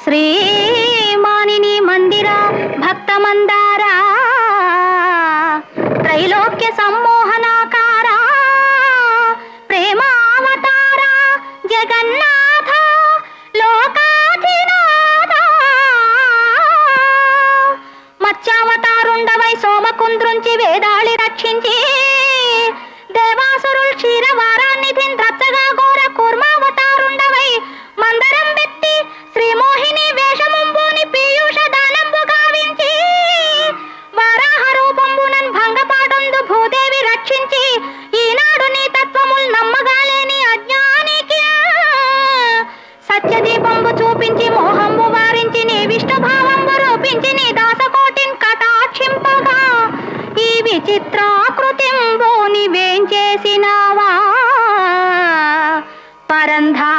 శ్రీమానిని మందిర భక్త మందారా త్రైలోక్య సమ్మోహనాకారా ప్రేమావతార జగన్నాథ లోకాధినాథ మత్స్యావతారుండవై సోమకుంద్రుంచి వేదాళి రక్షించి దేవాసురుల్ క్షీరవారాన్నిధిన్ రచ్చగా ఘోర కూర్మావతారుండవై మందరం వెత్తి శ్రీమోహిని వేషముంబోని పీయూష దానంబు గావించి వారాహ రూపంబునన్ భంగపాటందు భూదేవి రక్షించి ఈనాడు నీ తత్వముల్ నమ్మగాలేని అజ్ఞానికి సత్యదీపంబు చూపించి మోహంబు వారించి నీ విష్ణుభావంబు రూపించి నీ దాసకోటిన్ కటాక్షింపగా ఈ విచిత్రాకృతింబు నివేం చేసినావా పరంధా